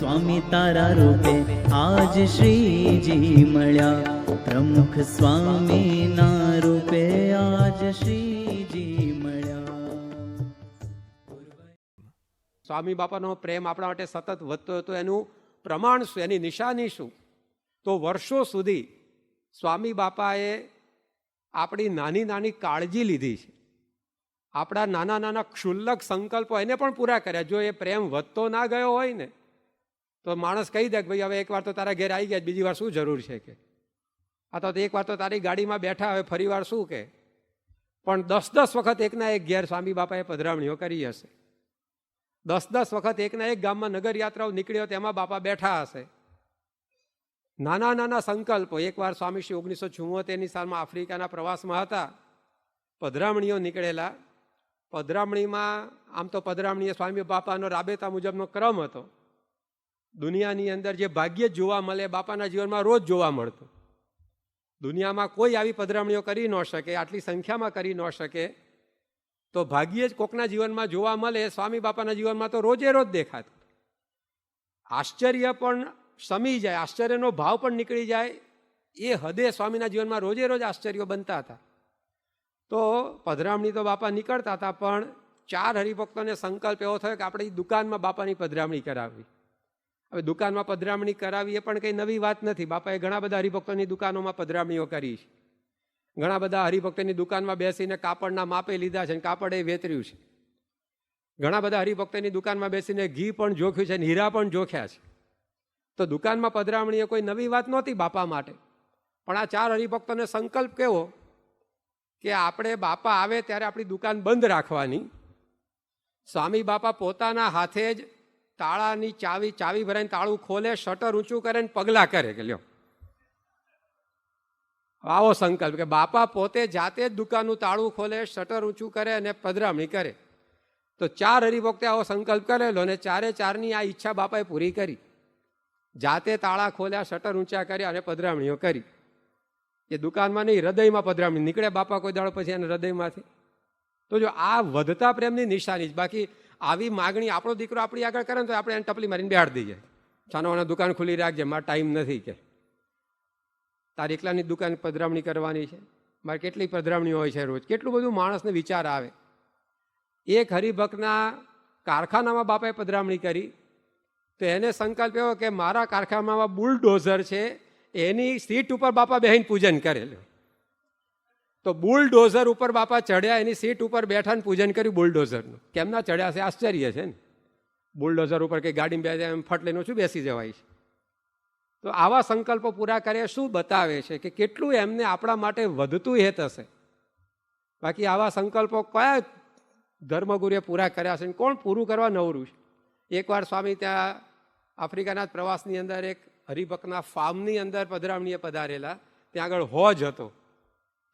સ્વામી તારા રૂપે આજ શ્રીજી મળ્યા, પ્રમુખ સ્વામીના રૂપે આજ શ્રીજી મળ્યા. સ્વામી બાપાનો પ્રેમ આપણા માટે સતત વધતો હતો. એનું પ્રમાણ શું, એની નિશાની શું? તો વર્ષો સુધી સ્વામી બાપાએ આપણી નાની નાની કાળજી લીધી છે. આપણા નાના નાના ક્ષુલ્લક સંકલ્પો એને પણ પૂરા કર્યા. જો એ પ્રેમ વધતો ના ગયો હોય ને તો માણસ કહી દે કે ભાઈ હવે એકવાર તો તારા ઘેર આવી ગયા, બીજી વાર શું જરૂર છે કે, અથવા તો એકવાર તો તારી ગાડીમાં બેઠા, હવે ફરી વાર શું કે. પણ 10 વખત એકના એક ઘેર સ્વામી બાપાએ પધરામણીઓ કરી હશે. 10 વખત એકના એક ગામમાં નગર યાત્રાઓ નીકળ્યો તેમાં બાપા બેઠા હશે. નાના નાના સંકલ્પો. એકવાર સ્વામી શ્રી 1974ની સાલમાં આફ્રિકાના પ્રવાસમાં હતા. પધરામણીઓ નીકળેલા. પધરામણીમાં આમ તો પધરામણીએ સ્વામી બાપાનો રાબેતા મુજબનો ક્રમ હતો. દુનિયાની અંદર જે ભાગ્યે જ જોવા મળે, બાપાના જીવનમાં રોજ જોવા મળતું. દુનિયામાં કોઈ આવી પધરામણીઓ કરી ન શકે, આટલી સંખ્યામાં કરી ન શકે. તો ભાગ્યે જ કોકના જીવનમાં જોવા મળે. સ્વામી બાપાના જીવનમાં તો રોજે રોજ દેખાતું. આશ્ચર્ય પણ શમી જાય, આશ્ચર્યનો ભાવ પણ નીકળી જાય, એ હદે સ્વામીના જીવનમાં રોજે રોજ આશ્ચર્યો બનતા હતા. તો પધરામણી તો બાપા નીકળતા હતા, પણ 4 હરિભક્તોને સંકલ્પ એવો થયો કે આપણે દુકાનમાં બાપાની પધરામણી કરાવવી. હવે દુકાનમાં પધરામણી કરાવી એ પણ કંઈ નવી વાત નથી. બાપાએ ઘણા બધા હરિભક્તોની દુકાનોમાં પધરામણીઓ કરી છે. ઘણા બધા હરિભક્તોની દુકાનમાં બેસીને કાપડના માપે લીધા છે, કાપડ એ વેતર્યું છે. ઘણા બધા હરિભક્તોની દુકાનમાં બેસીને ઘી પણ જોખ્યું છે, હીરા પણ જોખ્યા છે. તો દુકાનમાં પધરામણી એ કોઈ નવી વાત નહોતી બાપા માટે. પણ આ 4 હરિભક્તોને સંકલ્પ કેવો કે આપણે બાપા આવે ત્યારે આપણી દુકાન બંધ રાખવાની. સ્વામી બાપા પોતાના હાથે જ તાળાની ચાવી ભરાઈને તાળું ખોલે, શટર ઊંચું કરે ને પગલા કરે કે લ્યો. આવો સંકલ્પ કે બાપા પોતે જાતે જ દુકાનનું તાળું ખોલે, શટર ઊંચું કરે અને પધરામણી કરે. તો 4 હરિભક્તે આવો સંકલ્પ કરેલો અને 4ની આ ઈચ્છા બાપાએ પૂરી કરી. જાતે તાળા ખોલ્યા, શટર ઊંચા કર્યા અને પધરામણીઓ કરી. એ દુકાનમાં નહીં, હૃદયમાં પધરામણી નીકળે બાપા કોઈ દાડો પછી એને હૃદયમાંથી. તો જો આ વધતા પ્રેમની નિશાની જ. બાકી આવી માગણી આપણો દીકરો આપણી આગળ કરે ને તો આપણે એને ટપલી મારીને બેહાડી દઈએ. છાનોવાના દુકાન ખુલ્લી રાખજે, મારે ટાઈમ નથી કે, તારી એકલાની દુકાન પધરામણી કરવાની છે, મારે કેટલી પધરામણી હોય છે રોજ. કેટલું બધું માણસને વિચાર આવે. એક હરિભક્તના કારખાનામાં બાપાએ પધરામણી કરી. તો એને સંકલ્પ એવો કે મારા કારખાનામાં બુલડોઝર છે, એની સીટ ઉપર બાપા બેહીને પૂજન કરેલું. તો બુલડોઝર ઉપર બાપા ચડ્યા, એની સીટ ઉપર બેઠા ને પૂજન કર્યું બુલડોઝરનું. કેમ ના ચડ્યા છે આશ્ચર્ય છે ને. બુલડોઝર ઉપર કંઈ ગાડીમાં બેસે એમ ફટ લઈને શું બેસી જવાય છે. તો આવા સંકલ્પો પૂરા કરે શું બતાવે છે કે કેટલું એમને આપણા માટે વધતું હેત હશે. બાકી આવા સંકલ્પો કયા ધર્મગુરુએ પૂરા કર્યા છે, કોણ પૂરું કરવા નવરું છે. એકવાર સ્વામી ત્યાં આફ્રિકાના પ્રવાસની અંદર એક હરિભક્તના ફાર્મની અંદર પધરામણીએ પધારેલા. ત્યાં આગળ હોજ હતો.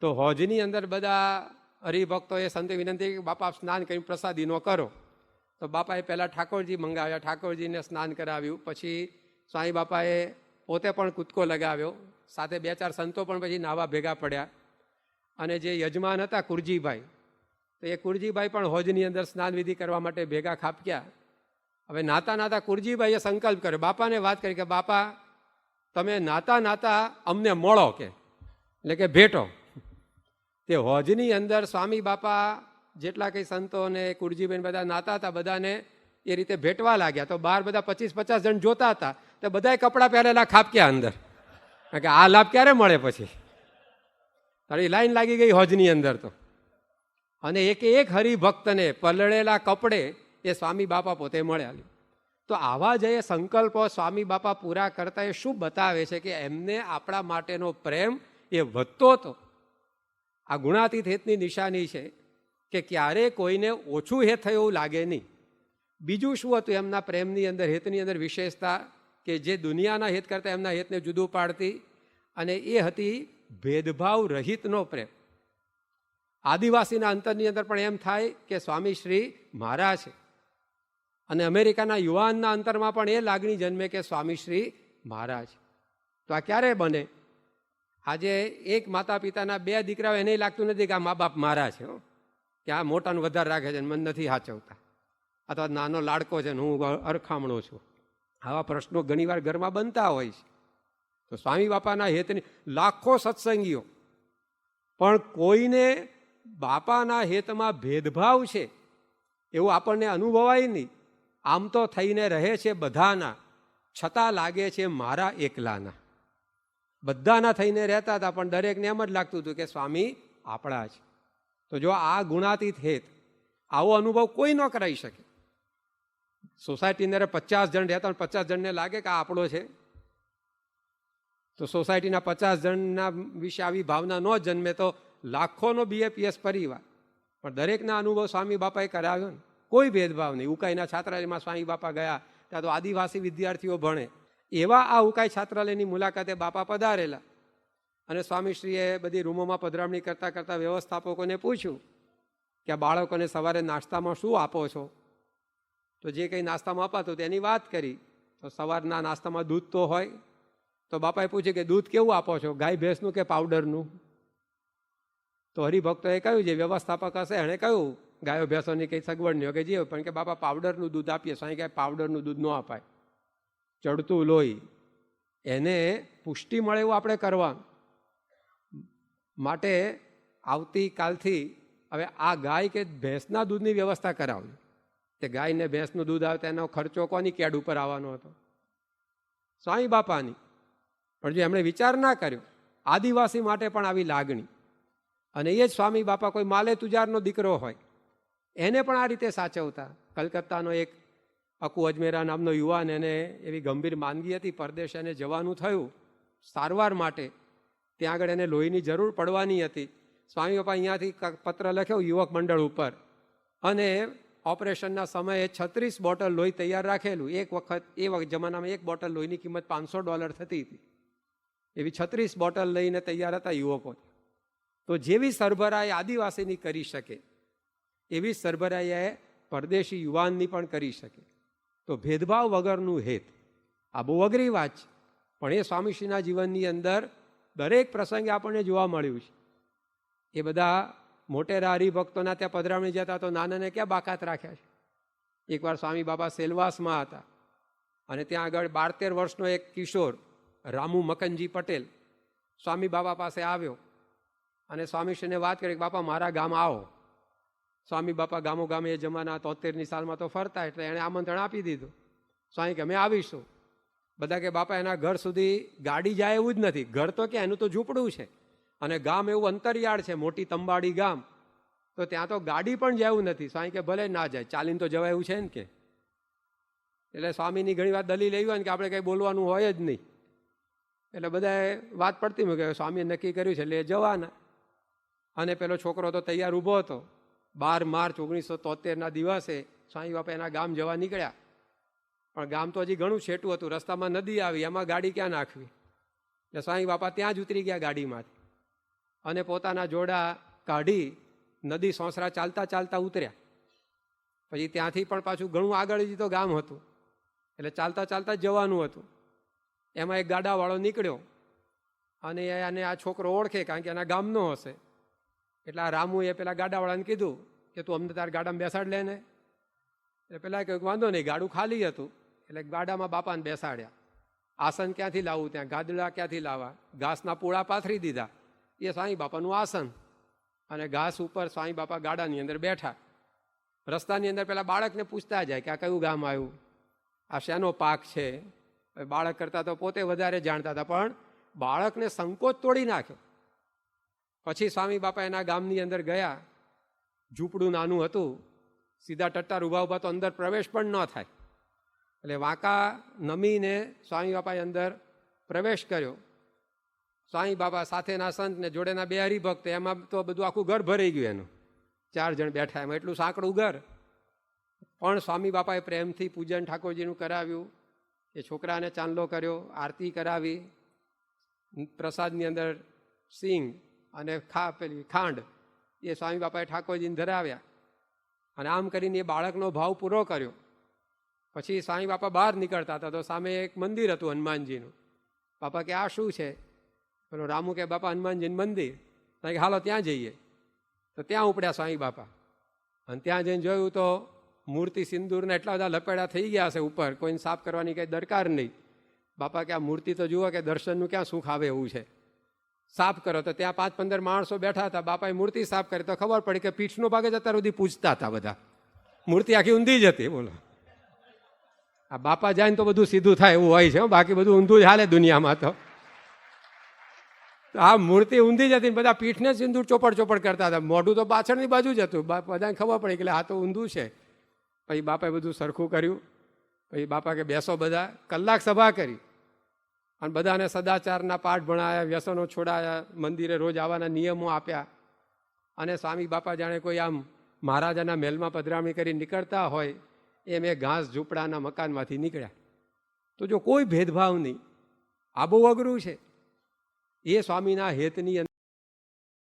તો હોજની અંદર બધા હરિભક્તોએ સંતે વિનંતી કે બાપા સ્નાન કરીને પ્રસાદીનો કરો. તો બાપાએ પહેલાં ઠાકોરજી મંગાવ્યા, ઠાકોરજીને સ્નાન કરાવ્યું. પછી સ્વામી બાપાએ પોતે પણ કૂદકો લગાવ્યો. સાથે 2-4 સંતો પણ પછી નાવા ભેગા પડ્યા. અને જે યજમાન હતા કુરજીભાઈ, તો એ કુરજીભાઈ પણ હોજની અંદર સ્નાન વિધિ કરવા માટે ભેગા ખાપક્યા. હવે નાતા કુરજીભાઈએ સંકલ્પ કર્યો, બાપાને વાત કરી કે બાપા તમે નાતા અમને મળો કે, એટલે કે ભેટો. તે હોજની અંદર સ્વામી બાપા જેટલા કંઈ સંતો અને કુરજીભાઈ બધા નાતા હતા, બધાને એ રીતે ભેટવા લાગ્યા. તો બહાર બધા 25-50 જણ જોતા હતા. તો બધાએ કપડાં પહેરેલા ખાપક્યા અંદર, કારણ કે આ લાભ ક્યારે મળે પછી. તારી લાઈન લાગી ગઈ હોજની અંદર તો. અને એક હરિભક્તને પલળેલા કપડે એ સ્વામી બાપા પોતે મળ્યા. તો આવા જે સંકલ્પો સ્વામી બાપા પૂરા કરતા એ શું બતાવે છે કે એમને આપણા માટેનો પ્રેમ એ વધતો હતો. આ ગુણાતીત હેતની નિશાની છે કે ક્યારે કોઈને ઓછું હેત થયું એવું લાગે નહીં. બીજું શું હતું એમના પ્રેમની અંદર, હેતની અંદર વિશેષતા કે જે દુનિયાના હિત કરતાં એમના હિતને જુદું પાડતી, અને એ હતી ભેદભાવ રહિતનો પ્રેમ. આદિવાસીના અંતરની અંદર પણ એમ થાય કે સ્વામી શ્રી મારા છે, અને અમેરિકાના યુવાનના અંતરમાં પણ એ લાગણી જન્મે કે સ્વામી શ્રી મારા છે. તો આ ક્યારે બને? આજે એક માતા પિતાના 2 દીકરાઓ એને લાગતું નથી કે આ મા બાપ મારા છે, કે આ મોટાનું વધારે રાખે છે મને નથી સાચવતા, અથવા નાનો લાડકો છે ને હું અરખામણો છું. આવા પ્રશ્નો ઘણીવાર ઘરમાં બનતા હોય છે. તો સ્વામી બાપાના હેતની લાખો સત્સંગીઓ, પણ કોઈને બાપાના હેતમાં ભેદભાવ છે એવું આપણને અનુભવાય નહીં. આમ તો થઈને રહે છે બધાના, છતાં લાગે છે મારા એકલાના. બધાના થઈને રહેતા હતા, પણ દરેકને એમ જ લાગતું હતું કે સ્વામી આપણા છે. તો જો આ ગુણાતીત હેત, આવો અનુભવ કોઈ ન કરાવી શકે. સોસાયટીની અંદર 50 જણ રહેતા, 50 જણને લાગે કે આ આપણો છે, તો સોસાયટીના 50 જણના વિશે આવી ભાવના ન જન્મે તો લાખોનો BAPS પરિવાર. પણ દરેકના અનુભવ સ્વામી બાપાએ કરાવ્યો ને, કોઈ ભેદભાવ નહીં. ઉકાઈના છાત્રાલયમાં સ્વામી બાપા ગયા, ત્યાં તો આદિવાસી વિદ્યાર્થીઓ ભણે. એવા આ ઉકાઈ છાત્રાલયની મુલાકાતે બાપા પધારેલા, અને સ્વામીશ્રીએ બધી રૂમોમાં પધરામણી કરતાં કરતાં વ્યવસ્થાપકોને પૂછ્યું કે આ બાળકોને સવારે નાસ્તામાં શું આપો છો? તો જે કંઈ નાસ્તામાં અપાતું તેની વાત કરી. તો સવારના નાસ્તામાં દૂધ તો હોય, તો બાપાએ પૂછ્યું કે દૂધ કેવું આપો છો, ગાય ભેંસનું કે પાવડરનું? તો હરિભક્તોએ કહ્યું, જે વ્યવસ્થાપક હશે એણે કહ્યું ગાયો ભેંસોની કંઈ સગવડ નહીં, કે જે પણ કે બાપા પાવડરનું દૂધ આપીએ. સ્વામી કહે પાવડરનું દૂધ ન અપાય, ચડતું લોહી, એને પુષ્ટિ મળે એવું આપણે કરવાનું. માટે આવતીકાલથી હવે આ ગાય કે ભેંસના દૂધની વ્યવસ્થા કરાવવી. તે ગાય ને ભેંસનું દૂધ આવે તેનો ખર્ચો કોની કેડ ઉપર આવવાનો હતો? સ્વામી બાપાની. પણ જો એમણે વિચાર ના કર્યો, આદિવાસી માટે પણ આવી લાગણી, અને એ જ સ્વામી બાપા કોઈ માલે તુજારનો દીકરો હોય એને પણ આ રીતે સાચવતા. કલકત્તાનો એક અકુ અજમેરા નામનો યુવાન, એને એવી ગંભીર માંદગી હતી, પરદેશ એને જવાનું થયું સારવાર માટે. ત્યાં આગળ એને લોહીની જરૂર પડવાની હતી. સ્વામી બાપા અહીંયાથી પત્ર લખ્યો યુવક મંડળ ઉપર, અને ઓપરેશનના સમયે 36 બોટલ લોહી તૈયાર રાખેલું. એક વખત એ વખત જમાનામાં એક બોટલ લોહીની કિંમત $500 થતી હતી. એવી 36 બોટલ લઈને તૈયાર હતા યુવકો. તો જેવી સરભરાઈ આદિવાસીની કરી શકે એવી સરભરાઈ પરદેશી યુવાનની પણ કરી શકે. તો ભેદભાવ વગરનું હેત, આ બહુ અઘરી વાત છે, પણ એ સ્વામીશ્રીના જીવનની અંદર દરેક પ્રસંગે આપણને જોવા મળ્યું છે. એ બધા મોટેરા હરિભક્તોના ત્યાં પધરામણી જતા તો નાનાને ક્યાં બાકાત રાખ્યા છે. એકવાર સ્વામી બાપા સેલવાસમાં હતા, અને ત્યાં આગળ 12-13 વર્ષનો એક કિશોર રામુ મકનજી પટેલ સ્વામી બાપા પાસે આવ્યો, અને સ્વામીશ્રીને વાત કરી કે બાપા મારા ગામ આવો. સ્વામી બાપા ગામો ગામે એ જમાના 73ની સાલમાં તો ફરતા, એટલે એણે આમંત્રણ આપી દીધું. સ્વામી કે અમે આવીશું. બધા કે બાપા એના ઘર સુધી ગાડી જાય એવું જ નથી. ઘર તો ક્યાં, એનું તો ઝૂંપડું છે, અને ગામ એવું અંતરિયાળ છે, મોટી તંબાડી ગામ, તો ત્યાં તો ગાડી પણ જવું નથી. સ્વામી કે ભલે ના જાય, ચાલીને તો જવાય એવું છે ને કે. એટલે સ્વામીની ઘણી વાર દલીલ એવી હોય ને કે આપણે કંઈ બોલવાનું હોય જ નહીં. એટલે બધાએ વાત પડતી મૂકે, સ્વામીએ નક્કી કર્યું છે એટલે જવાના. અને પેલો છોકરો તો તૈયાર ઊભો હતો. 12 માર્ચ 1973ના દિવસે સ્વામી બાપા એના ગામ જવા નીકળ્યા. પણ ગામ તો હજી ઘણું છેટું હતું, રસ્તામાં નદી આવી, એમાં ગાડી ક્યાં નાખવી? એટલે સ્વામી બાપા ત્યાં જ ઉતરી ગયા ગાડીમાંથી, અને પોતાના જોડા કાઢી નદી સોંસરા ચાલતા ચાલતા ઉતર્યા. પછી ત્યાંથી પણ પાછું ઘણું આગળ જ તો ગામ હતું, એટલે ચાલતા ચાલતા જ જવાનું હતું. એમાં એક ગાડાવાળો નીકળ્યો, અને એને આ છોકરો ઓળખે, કારણ કે એના ગામનો હશે. એટલે આ રામુએ પેલા ગાડાવાળાને કીધું કે તું અમને તાર ગાડામાં બેસાડ લે ને. એટલે પેલા કહ્યું વાંધો નહીં, ગાડું ખાલી હતું. એટલે ગાડામાં બાપાને બેસાડ્યા. આસન ક્યાંથી લાવવું, ત્યાં ગાદડા ક્યાંથી લાવવા, ઘાસના પૂળા પાથરી દીધા. એ સ્વામી બાપાનું આસન, અને ઘાસ ઉપર સ્વામી બાપા ગાડાની અંદર બેઠા. રસ્તાની અંદર પેલા બાળકને પૂછતા જાય કે આ કયું ગામ આવ્યું, આ શેનો પાક છે. બાળક કરતાં તો પોતે વધારે જાણતા હતા, પણ બાળકને સંકોચ તોડી નાખ્યો. પછી સ્વામી બાપા એના ગામની અંદર ગયા. ઝૂંપડું નાનું હતું, સીધા ટટ્ટાર ઊભા ઊભા તો અંદર પ્રવેશ પણ ન થાય. એટલે વાંકા નમીને સ્વામી બાપાએ અંદર પ્રવેશ કર્યો. સ્વામી બાપા સાથેના સંત ને જોડેના 2 હરિભક્ત, એમાં તો બધું આખું ઘર ભરાઈ ગયું. એનું 4 જણ બેઠા, એમાં એટલું સાંકડું ઘર. પણ સ્વામી બાપાએ પ્રેમથી પૂજન ઠાકોરજીનું કરાવ્યું. એ છોકરાને ચાંદલો કર્યો, આરતી કરાવી, પ્રસાદની અંદર સિંગ અને પેલી ખાંડ એ સ્વામી બાપાએ ઠાકોરજીને ધરાવ્યા, અને આમ કરીને એ બાળકનો ભાવ પૂરો કર્યો. પછી સ્વામી બાપા બહાર નીકળતા હતા તો સામે એક મંદિર હતું હનુમાનજીનું. બાપા કે આ શું છે? પેલો રામુ કે બાપા હનુમાનજીનું મંદિર. કે હાલો ત્યાં જઈએ. તો ત્યાં ઉપડ્યા સ્વામી બાપા, અને ત્યાં જઈને જોયું તો મૂર્તિ સિંદૂરના એટલા બધા લપેડા થઈ ગયા છે ઉપર, કોઈને સાફ કરવાની કંઈ દરકાર નહીં. બાપા કે આ મૂર્તિ તો જુઓ કે દર્શનનું ક્યાં સુખ આવે એવું છે, સાફ કરો. તો ત્યાં 5-15 માણસો બેઠા હતા. બાપાએ મૂર્તિ સાફ કરી તો ખબર પડી કે પીઠનો ભાગે જ અત્યાર સુધી પૂછતા હતા બધા. મૂર્તિ આખી ઊંધી જ હતી. બોલો, આ બાપા જાય ને તો બધું સીધું થાય એવું હોય છે, બાકી બધું ઊંધું જ હાલે દુનિયામાં. તો આ મૂર્તિ ઊંધી જ હતી, બધા પીઠને સિંદૂર ચોપડ કરતા હતા. મોઢું તો પાછળની બાજુ જ હતું. બધાને ખબર પડી કે આ તો ઊંધું છે. પછી બાપાએ બધું સરખું કર્યું. પછી બાપા કે બેસો બધા. કલાક સભા કરી અને બધાને સદાચારના પાઠ ભણાયા, વ્યસનો છોડાયા, મંદિરે રોજ આવવાના નિયમો આપ્યા. અને સ્વામી બાપા જાણે કોઈ આમ મહારાજાના મહેલમાં પધરામણી કરી નીકળતા હોય એમ એ ઘાસ ઝૂંપડાના મકાનમાંથી નીકળ્યા. તો જો કોઈ ભેદભાવ નહીં, આ બહુ અઘરું છે. એ સ્વામીના હેતની